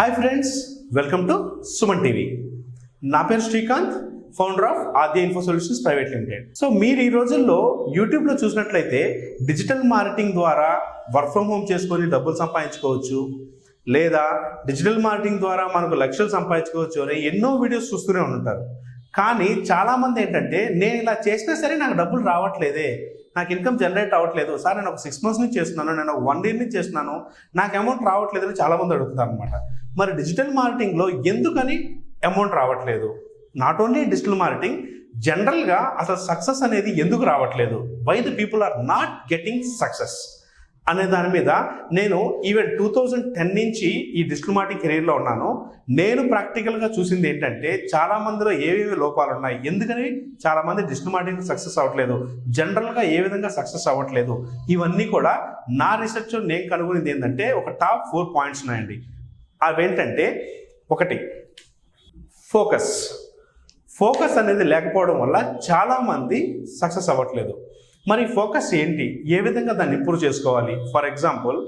Hi friends, welcome to Suman TV. నా పేరు Srikanth, founder of Aadya info solutions private limited. So మీరు ఈ రోజుల్లో యూట్యూబ్లో చూసినట్లయితే డిజిటల్ మార్కెటింగ్ ద్వారా వర్క్ ఫ్రమ్ హోమ్ చేసుకొని డబ్బులు సంపాదించుకోవచ్చు, లేదా డిజిటల్ మార్కెటింగ్ ద్వారా మనకు లక్షలు సంపాదించుకోవచ్చు అని ఎన్నో వీడియోస్ చూస్తూనే ఉంటారు. కానీ చాలామంది ఏంటంటే, నేను ఇలా చేసినా సరే నాకు డబ్బులు రావట్లేదే, నాకు ఇన్కమ్ జనరేట్ అవ్వట్లేదు సార్, నేను ఒక 6 months నుంచి చేస్తున్నాను, నేను ఒక 1 year నుంచి చేస్తున్నాను, నాకు అమౌంట్ రావట్లేదు అని చాలామంది అడుగుతారు అనమాట. మరి డిజిటల్ మార్కెటింగ్లో ఎందుకని అమౌంట్ రావట్లేదు? నాట్ ఓన్లీ డిజిటల్ మార్కెటింగ్, జనరల్గా అసలు సక్సెస్ అనేది ఎందుకు రావట్లేదు, why the people are not getting success అనే దాని మీద నేను ఈవెన్ 2010 నుంచి ఈ డిజిటల్ మార్కెటింగ్ కెరీర్లో ఉన్నాను. నేను ప్రాక్టికల్గా చూసింది ఏంటంటే, చాలామందిలో ఏవేవి లోపాలు ఉన్నాయి, ఎందుకని చాలామంది డిజిటల్ మార్కెటింగ్ సక్సెస్ అవ్వట్లేదు, జనరల్గా ఏ విధంగా సక్సెస్ అవ్వట్లేదు, ఇవన్నీ కూడా నా రీసెర్చ్లో నేను కనుగొనింది ఏంటంటే ఒక టాప్ 4 పాయింట్స్ ఉన్నాయండి. అవేంటంటే, ఒకటి ఫోకస్ అనేది లేకపోవడం వల్ల చాలామంది సక్సెస్ అవ్వట్లేదు. మరి ఫోకస్ ఏంటి, ఏ విధంగా దాన్ని ఇంప్రూవ్ చేసుకోవాలి? ఫర్ ఎగ్జాంపుల్,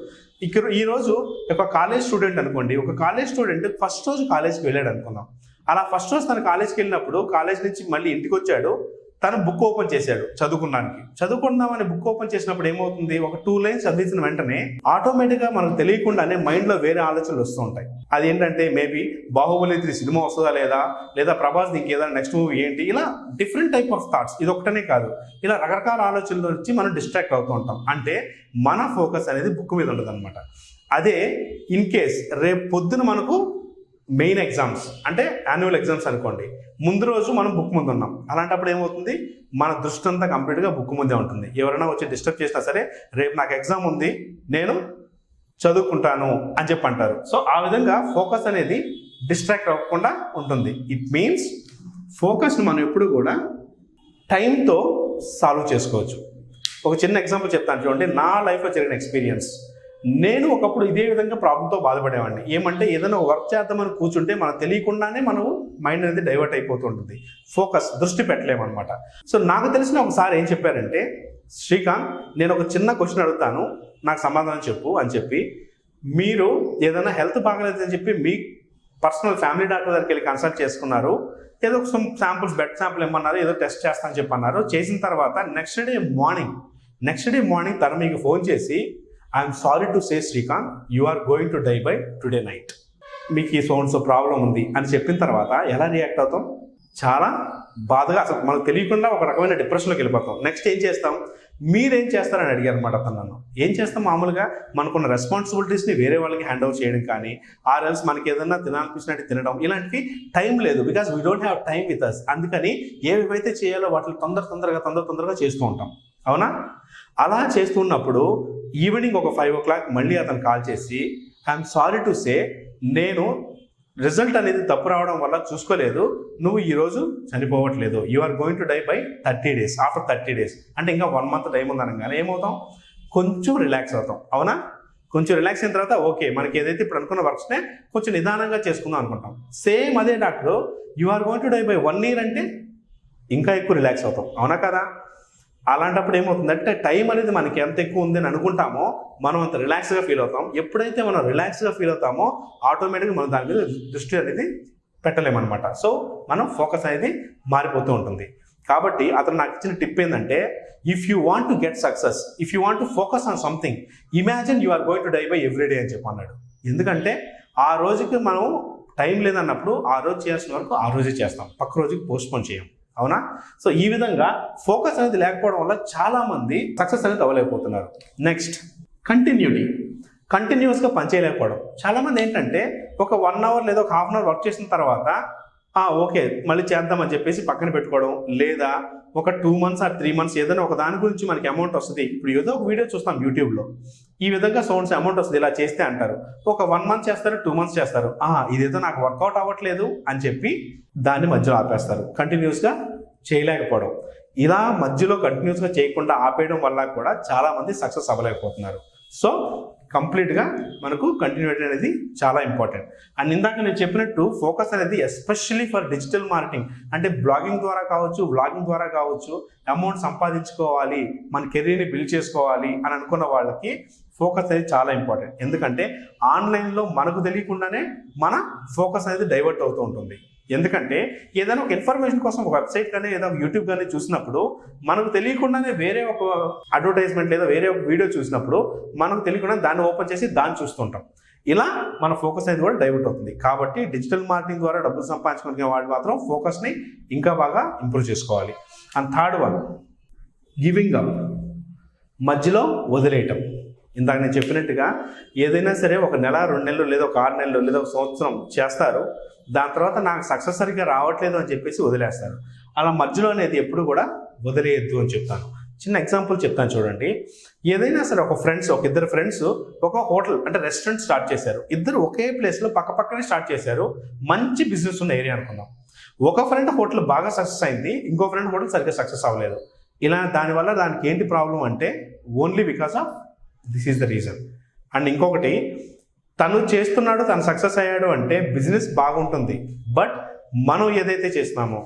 ఈరోజు ఒక కాలేజ్ స్టూడెంట్ అనుకోండి, ఒక కాలేజ్ స్టూడెంట్ ఫస్ట్ రోజు కాలేజ్కి వెళ్ళాడు అనుకుందాం. అలా ఫస్ట్ రోజు తన కాలేజ్కి వెళ్ళినప్పుడు కాలేజ్ నుంచి మళ్ళీ ఇంటికి వచ్చాడు, తను బుక్ ఓపెన్ చేశాడు చదువుకుందామని బుక్ ఓపెన్ చేసినప్పుడు ఏమవుతుంది, ఒక 2 lines చదివించిన వెంటనే ఆటోమేటిక్గా మనకు తెలియకుండానే మైండ్లో వేరే ఆలోచనలు వస్తూ ఉంటాయి. అది ఏంటంటే, మేబీ బాహుబలి 3 సినిమా వస్తుందా లేదా ప్రభాస్ ఇంకేదైనా నెక్స్ట్ మూవీ ఏంటి, ఇలా డిఫరెంట్ టైప్ ఆఫ్ థాట్స్. ఇది ఒకటనే కాదు, ఇలా రకరకాల ఆలోచనల నుంచి మనం డిస్ట్రాక్ట్ అవుతూ ఉంటాం. అంటే మన ఫోకస్ అనేది బుక్ మీద ఉండదు అనమాట. అదే ఇన్ కేస్ రేపు పొద్దున మనకు మెయిన్ ఎగ్జామ్స్ అంటే యాన్యువల్ ఎగ్జామ్స్ అనుకోండి, ముందు రోజు మనం బుక్ ముందు ఉన్నాం, అలాంటప్పుడు ఏమవుతుంది, మన దృష్టి అంతా కంప్లీట్గా బుక్ ముందే ఉంటుంది. ఎవరైనా వచ్చి డిస్టర్బ్ చేసినా సరే, రేపు నాకు ఎగ్జామ్ ఉంది, నేను చదువుకుంటాను అని చెప్పి అంటారు. సో ఆ విధంగా ఫోకస్ అనేది డిస్ట్రాక్ట్ అవ్వకుండా ఉంటుంది. ఇట్ మీన్స్ ఫోకస్ని మనం ఎప్పుడు కూడా టైంతో సాల్వ్ చేసుకోవచ్చు. ఒక చిన్న ఎగ్జాంపుల్ చెప్తాను చూడండి, నా లైఫ్లో జరిగిన ఎక్స్పీరియన్స్. నేను ఒకప్పుడు ఇదే విధంగా ప్రాబ్లంతో బాధపడేవాడిని. ఏమంటే, ఏదైనా వర్క్ చేద్దామని కూర్చుంటే మనకు తెలియకుండానే మనము మైండ్ అనేది డైవర్ట్ అయిపోతూ ఉంటుంది, ఫోకస్ దృష్టి పెట్టలేమన్నమాట. సో నాకు తెలిసిన ఒకసారి ఏం చెప్పారంటే, శ్రీకాంత్, నేను ఒక చిన్న క్వశ్చన్ అడుగుతాను, నాకు సమాధానం చెప్పు అని చెప్పి, మీరు ఏదైనా హెల్త్ బాగలేదని చెప్పి మీ పర్సనల్ ఫ్యామిలీ డాక్టర్ దగ్గరికి వెళ్ళి కన్సల్ట్ చేసుకున్నారు, ఏదో ఒక శాంపుల్స్ బ్లడ్ శాంపుల్ ఇమ్మన్నారు, ఏదో టెస్ట్ చేస్తానని చెప్పన్నారు. చేసిన తర్వాత నెక్స్ట్ డే మార్నింగ్ తను మీకు ఫోన్ చేసి, I'm sorry to say Srikanth, you are going to die by today night, మీకు ఈ సో ప్రాబ్లం ఉంది అని చెప్పిన తర్వాత ఎలా రియాక్ట్ అవుతాం? చాలా బాధగా, అసలు మనకు తెలియకుండా ఒక రకమైన డిప్రెషన్లోకి వెళ్ళిపోతాం. నెక్స్ట్ ఏం చేస్తాం? మీరేం చేస్తారని అడిగారు అనమాట అతను నన్ను. ఏం చేస్తాం, మామూలుగా మనకున్న రెస్పాన్సిబిలిటీస్ని వేరే వాళ్ళకి హ్యాండ్ ఓవర్ చేయడం కానీ, ఆర్ఎల్స్ మనకి ఏదైనా తినాలనిపించినట్టు తినడం, ఇలాంటివి టైం లేదు, because we don't have time with us. అందుకని ఏవైతే చేయాలో వాటిని తొందరగా చేస్తూ ఉంటాం, అవునా? అలా చేస్తున్నప్పుడు ఈవినింగ్ ఒక 5 o'clock మళ్ళీ అతను కాల్ చేసి, ఐఎమ్ సారీ టు సే, నేను రిజల్ట్ అనేది తప్పు రావడం వల్ల చూసుకోలేదు, నువ్వు ఈరోజు చనిపోవట్లేదు, you are going to die by 30 days, after 30 days, అంటే ఇంకా 1 month టైం ఉందనగానే ఏమవుతాం, కొంచెం రిలాక్స్ అవుతాం, అవునా? కొంచెం రిలాక్స్ అయిన తర్వాత ఓకే, మనకి ఏదైతే ఇప్పుడు అనుకున్న వర్క్స్నే కొంచెం నిదానంగా చేసుకుందాం అనుకుంటాం. సేమ్ అదే doctor, you are going to die by 1 year అంటే ఇంకా ఎక్కువ రిలాక్స్ అవుతాం, అవునా కదా? అలాంటప్పుడు ఏమవుతుందంటే, టైం అనేది మనకి ఎంత ఎక్కువ ఉందని అనుకుంటామో మనం అంత రిలాక్స్గా ఫీల్ అవుతాం. ఎప్పుడైతే మనం రిలాక్స్గా ఫీల్ అవుతామో ఆటోమేటిక్గా మనం దాని మీద దృష్టి అనేది పెట్టలేమన్నమాట. సో మనం ఫోకస్ అనేది మారిపోతూ ఉంటుంది. కాబట్టి అతను నాకు ఇచ్చిన టిప్ ఏంటంటే, if you want to get success, if you want to focus on something, imagine you are going to die by everyday అని చెప్పి అన్నాడు. ఎందుకంటే ఆ రోజుకి మనం టైం లేదన్నప్పుడు ఆ రోజు చేయాల్సిన వరకు ఆ రోజే చేస్తాం, పక్క రోజుకి పోస్ట్పోన్ చేయం, అవునా? సో ఈ విధంగా ఫోకస్ అనేది లేకపోవడం వల్ల చాలా మంది సక్సెస్ అనేది అవ్వలేకపోతున్నారు. నెక్స్ట్, కంటిన్యూస్గా పనిచేయలేకపోవడం. చాలామంది ఏంటంటే, ఒక 1 hour లేదా ఒక 1/2 hour వర్క్ చేసిన తర్వాత ఓకే మళ్ళీ చేద్దామని చెప్పేసి పక్కన పెట్టుకోవడం, లేదా ఒక 2 months or 3 months ఏదైనా ఒక దాని గురించి మనకి అమౌంట్ వస్తుంది. ఇప్పుడు ఏదో ఒక వీడియో చూస్తాం యూట్యూబ్లో, ఈ విధంగా అమౌంట్ వస్తుంది, ఇలా చేస్తే అంటారు. ఒక 1 month చేస్తారు, 2 months చేస్తారు, ఇదేదో నాకు వర్కౌట్ అవ్వట్లేదు అని చెప్పి దాన్ని మధ్యలో ఆపేస్తారు. కంటిన్యూస్గా చేయలేకపోవడం, ఇలా మధ్యలో కంటిన్యూస్గా చేయకుండా ఆపేయడం వల్ల కూడా చాలామంది సక్సెస్ అవ్వలేకపోతున్నారు. సో కంప్లీట్గా మనకు కంటిన్యూటీ అనేది చాలా ఇంపార్టెంట్. అండ్ ఇందాక నేను చెప్పినట్టు ఫోకస్ అనేది ఎస్పెషల్లీ ఫర్ డిజిటల్ మార్కెటింగ్, అంటే వ్లాగింగ్ ద్వారా కావచ్చు, అమౌంట్ సంపాదించుకోవాలి, మన కెరీర్ని బిల్డ్ చేసుకోవాలి అని అనుకున్న వాళ్ళకి ఫోకస్ అనేది చాలా ఇంపార్టెంట్. ఎందుకంటే ఆన్లైన్లో మనకు తెలియకుండానే మన ఫోకస్ అనేది డైవర్ట్ అవుతూ ఉంటుంది. ఎందుకంటే ఏదైనా ఒక ఇన్ఫర్మేషన్ కోసం ఒక వెబ్సైట్ కానీ ఏదో యూట్యూబ్ కానీ చూసినప్పుడు మనకు తెలియకుండానే వేరే ఒక అడ్వర్టైజ్మెంట్ లేదా వేరే ఒక వీడియో చూసినప్పుడు మనకు తెలియకుండా దాన్ని ఓపెన్ చేసి దాన్ని చూస్తుంటాం. ఇలా మన ఫోకస్ అనేది కూడా డైవర్ట్ అవుతుంది. కాబట్టి డిజిటల్ మార్కెటింగ్ ద్వారా డబ్బులు సంపాదించుకునే వాళ్ళు మాత్రం ఫోకస్ని ఇంకా బాగా ఇంప్రూవ్ చేసుకోవాలి. And third one, giving up, మధ్యలో వదిలేయటం. ఇందాక నేను చెప్పినట్టుగా ఏదైనా సరే ఒక నెల, 2 నెలలు లేదా ఒక 6 నెలలు లేదా ఒక సంవత్సరం చేస్తారు. దాని తర్వాత నాకు సక్సెస్ సరిగ్గా రావట్లేదు అని చెప్పేసి వదిలేస్తారు. అలా మధ్యలో అనేది ఎప్పుడు కూడా వదిలేయద్దు అని చెప్తాను. చిన్న ఎగ్జాంపుల్ చెప్తాను చూడండి. ఏదైనా సరే ఒక ఇద్దరు ఫ్రెండ్స్ ఒక హోటల్ అంటే రెస్టారెంట్ స్టార్ట్ చేశారు. ఇద్దరు ఒకే ప్లేస్లో పక్కనే స్టార్ట్ చేశారు. మంచి బిజినెస్ ఉన్న ఏరియా అనుకుందాం. ఒక ఫ్రెండ్ హోటల్ బాగా సక్సెస్ అయింది, ఇంకో ఫ్రెండ్ హోటల్ సరిగ్గా సక్సెస్ అవ్వలేదు. ఇలా దానివల్ల దానికి ఏంటి ప్రాబ్లం అంటే only because of this is the reason. And ఇంకొకటి, తను చేస్తున్నాడు, తను సక్సెస్ అయ్యాడు అంటే బిజినెస్ బాగుంటుంది. బట్ మనం ఏదైతే చేస్తున్నామో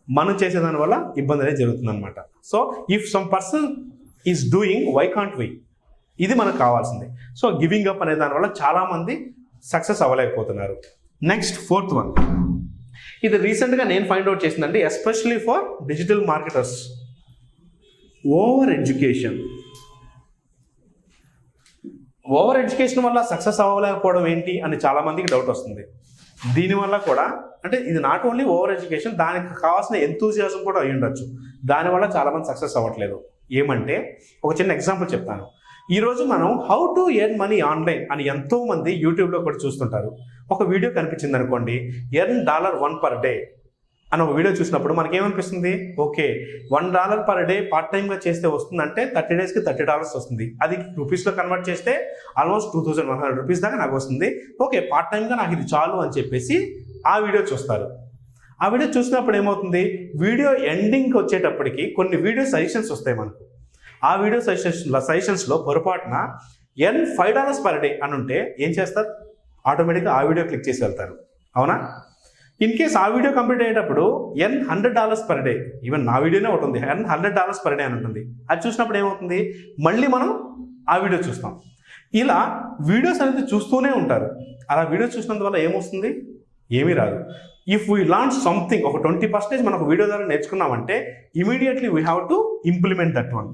మనం చేసేదాని వల్ల ఇబ్బంది అనేది జరుగుతుంది అనమాట. So if some person is doing, why can't why, ఇది మనకు కావాల్సింది. సో గివింగ్ అప్ అనే దానివల్ల చాలామంది సక్సెస్ అవ్వలేకపోతున్నారు. నెక్స్ట్ ఫోర్త్ వన్, ఇది రీసెంట్గా నేను ఫైండ్ అవుట్ చేసిందండి, especially for digital marketers. Over education వల్ల సక్సెస్ అవ్వలేకపోవడం ఏంటి అని చాలామందికి డౌట్ వస్తుంది. దీనివల్ల కూడా అంటే ఇది నాట్ ఓన్లీ ఓవర్ ఎడ్యుకేషన్, దానికి కావాల్సిన ఎంతూజియాజం కూడా అయి ఉండొచ్చు. దానివల్ల చాలామంది సక్సెస్ అవ్వట్లేదు. ఏమంటే ఒక చిన్న ఎగ్జాంపుల్ చెప్తాను. ఈరోజు మనం how to earn money online అని ఎంతోమంది యూట్యూబ్లో కూడా చూస్తుంటారు. ఒక వీడియో కనిపించింది అనుకోండి, ఎర్న్ $1 per day అని ఒక వీడియో చూసినప్పుడు మనకేమనిపిస్తుంది, ఓకే $1 per day పార్ట్ టైమ్గా చేస్తే వస్తుందంటే 30 daysకి $30 వస్తుంది. అది రూపీస్లో కన్వర్ట్ చేస్తే ఆల్మోస్ట్ 2100 రూపీస్ దాకా నాకు వస్తుంది. ఓకే పార్ట్ టైమ్గా నాకు ఇది చాలు అని చెప్పేసి ఆ వీడియో చూస్తారు. ఆ వీడియో చూసినప్పుడు ఏమవుతుంది, వీడియో ఎండింగ్కి వచ్చేటప్పటికి కొన్ని వీడియో సజెషన్స్ వస్తాయి మనకు. ఆ వీడియో సజెషన్స్లో పొరపాటున ఎర్న్ $5 per day అని ఉంటే ఏం చేస్తారు, ఆటోమేటిక్గా ఆ వీడియో క్లిక్ చేసి వెళ్తారు. అవునా? ఇన్ కేస్ ఆ వీడియో కంప్లీట్ అయ్యేటప్పుడు ఎర్న్ $100 per day, ఈవెన్ నా వీడియోనే ఉంటుంది, ఎర్న్ $100 per day అని ఉంటుంది. అది చూసినప్పుడు ఏమవుతుంది, మళ్ళీ మనం ఆ వీడియో చూస్తాం. ఇలా వీడియోస్ అనేది చూస్తూనే ఉంటారు. అలా వీడియో చూసినందువల్ల ఏమొస్తుంది, ఏమీ రాదు. ఇఫ్ వీ లాంచ్ సంథింగ్, ఒక 20% మనం ఒక వీడియో ద్వారా నేర్చుకున్నామంటే immediately we have to implement that one.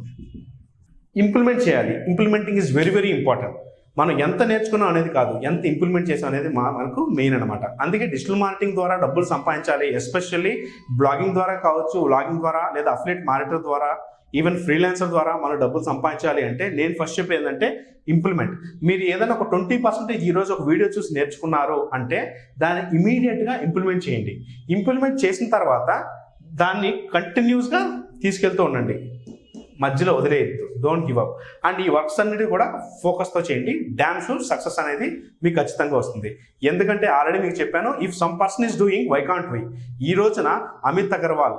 Implement చేయాలి. Implementing is very very important. మనం ఎంత నేర్చుకున్నాం అనేది కాదు, ఎంత ఇంప్లిమెంట్ చేసాం అనేది మనకు మెయిన్ అనమాట. అందుకే డిజిటల్ మార్కెటింగ్ ద్వారా డబ్బులు సంపాదించాలి. ఎస్పెషల్లీ బ్లాగింగ్ ద్వారా కావచ్చు, వ్లాగింగ్ ద్వారా లేదా అఫిలియేట్ మార్కెటర్ ద్వారా, ఈవెన్ ఫ్రీలాన్సర్ ద్వారా మనం డబ్బులు సంపాదించాలి అంటే నేను ఫస్ట్ చెప్పేది ఏంటంటే ఇంప్లిమెంట్. మీరు ఏదైనా ఒక 20% ఈరోజు ఒక వీడియో చూసి నేర్చుకున్నారు అంటే దాన్ని ఇమీడియట్గా ఇంప్లిమెంట్ చేయండి. ఇంప్లిమెంట్ చేసిన తర్వాత దాన్ని కంటిన్యూస్గా తీసుకెళ్తూ ఉండండి, మధ్యలో వదిలేయద్దు. Don't give up. అండ్ ఈ వర్క్స్ అన్నిటి కూడా ఫోకస్తో చేయండి. డ్యామ్ షూర్ సక్సెస్ అనేది మీకు ఖచ్చితంగా వస్తుంది. ఎందుకంటే ఆల్రెడీ మీకు చెప్పాను, if some person is doing, why can't why. ఈ రోజున అమిత్ అగర్వాల్,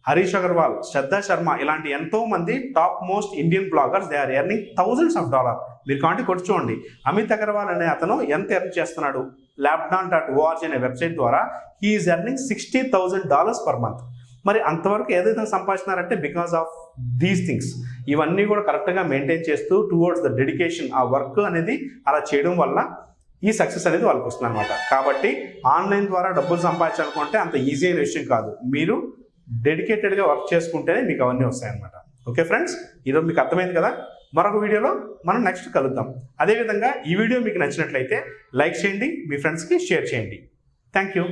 హరీష్ అగర్వాల్, శ్రద్ధా శర్మ ఇలాంటి ఎంతో మంది top most Indian bloggers, they are earning $thousands. మీరు కాంటి కొట్టి చూడండి. అమిత్ అగర్వాల్ అనే అతను ఎంత ఎర్న్ చేస్తున్నాడు, labdan.org అనే వెబ్సైట్ ద్వారా he is earning $60,000 per month. మరి అంతవరకు ఏదైతే సంపాదిస్తున్నారంటే బికాస్ ఆఫ్ దీస్ థింగ్స్. ఇవన్నీ కూడా కరెక్ట్గా మెయింటైన్ చేస్తూ టువర్డ్స్ ద డెడికేషన్, ఆ వర్క్ అనేది అలా చేయడం వల్ల ఈ సక్సెస్ అనేది వాళ్ళకి వస్తుంది అనమాట. కాబట్టి ఆన్లైన్ ద్వారా డబ్బులు సంపాదించాలనుకుంటే అంత ఈజీ అయిన విషయం కాదు. మీరు డెడికేటెడ్గా వర్క్ చేసుకుంటేనే మీకు అవన్నీ వస్తాయన్నమాట. ఓకే ఫ్రెండ్స్, ఈరోజు మీకు అర్థమైంది కదా. మరొక వీడియోలో మనం నెక్స్ట్ కలుద్దాం. అదేవిధంగా ఈ వీడియో మీకు నచ్చినట్లయితే లైక్ చేయండి, మీ ఫ్రెండ్స్కి షేర్ చేయండి. Thank you.